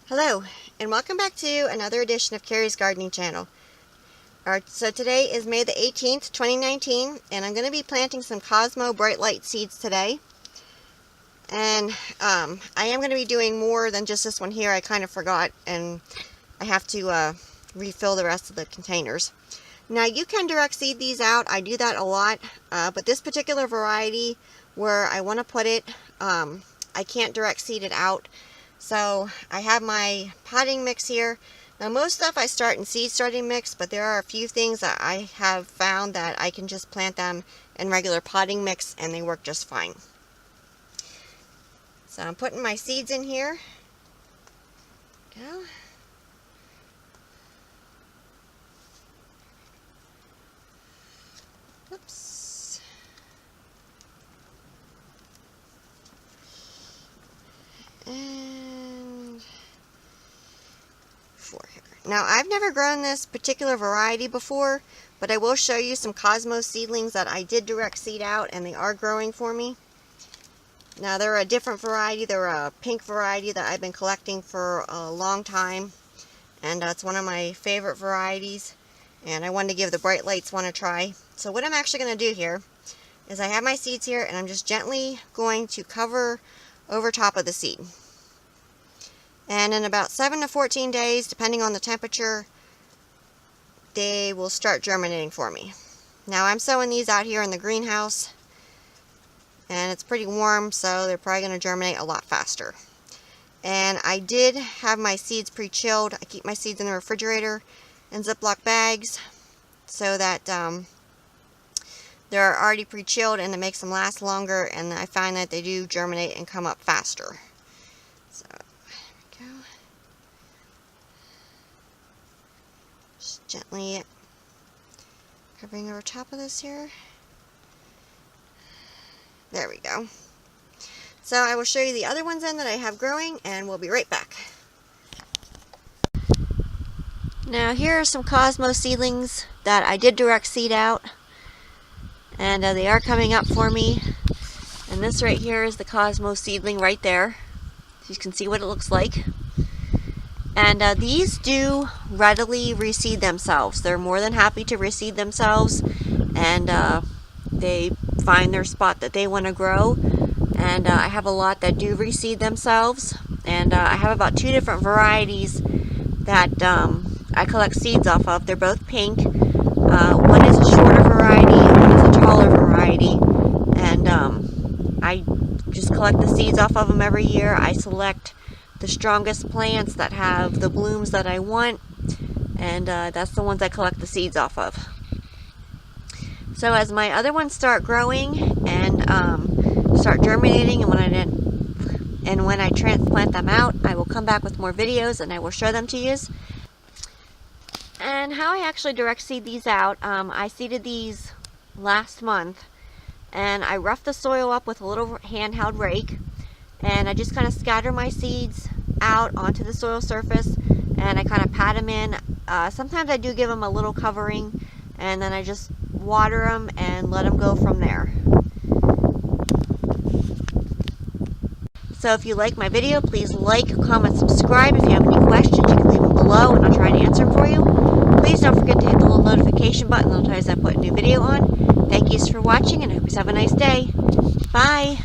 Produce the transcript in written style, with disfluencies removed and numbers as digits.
Hello, and welcome back to another edition of Carrie's Gardening Channel. So today is May the 18th, 2019, and I'm going to be planting some Cosmo Bright Light seeds today. And I am going to be doing more than just this one here. I kind of forgot, and I have to refill the rest of the containers. Now, you can direct seed these out. I do that a lot, but this particular variety where I want to put it, I can't direct seed it out. So I have my potting mix here. Now most stuff I start in seed starting mix, but there are a few things that I have found that I can just plant them in regular potting mix and they work just fine. So I'm putting my seeds in here. Go. Oops. And 4 here. Now I've never grown this particular variety before, but I will show you some Cosmo seedlings that I did direct seed out and they are growing for me. Now they're a different variety. They're a pink variety that I've been collecting for a long time, and it's one of my favorite varieties, and I wanted to give the Bright Lights one a try. So what I'm actually going to do here is I have my seeds here and I'm just gently going to cover over top of the seed. And in about 7 to 14 days, depending on the temperature, they will start germinating for me. Now I'm sowing these out here in the greenhouse, and it's pretty warm, so they're probably going to germinate a lot faster. And I did have my seeds pre-chilled. I keep my seeds in the refrigerator in Ziploc bags so that they're already pre-chilled, and it makes them last longer, and I find that they do germinate and come up faster. So there we go. Just gently covering over top of this here. There we go. So I will show you the other ones then that I have growing, and we'll be right back. Now here are some Cosmo seedlings that I did direct seed out, and they are coming up for me. And this right here is the Cosmo seedling right there. So you can see what it looks like. And these do readily reseed themselves. They're more than happy to reseed themselves, and they find their spot that they want to grow. And I have a lot that do reseed themselves, and I have about 2 different varieties that I collect seeds off of. They're both pink. One is a shorter variety, one is a taller variety, and I just collect the seeds off of them every year. I select the strongest plants that have the blooms that I want, and that's the ones I collect the seeds off of. So as my other ones start growing and start germinating, and when I transplant them out, I will come back with more videos and I will show them to you. And how I actually direct seed these out, I seeded these last month, and I roughed the soil up with a little handheld rake, and I just kind of scatter my seeds out onto the soil surface, and I kind of pat them in. Sometimes I do give them a little covering, and then I just water them and let them go from there. So if you like my video, please like, comment, subscribe. If you have any questions, you can leave them below and I'll try to answer them for you. Please don't forget to hit the little notification button. That'll tell you as I put a new video on. Thank you for watching, and I hope you have a nice day. Bye!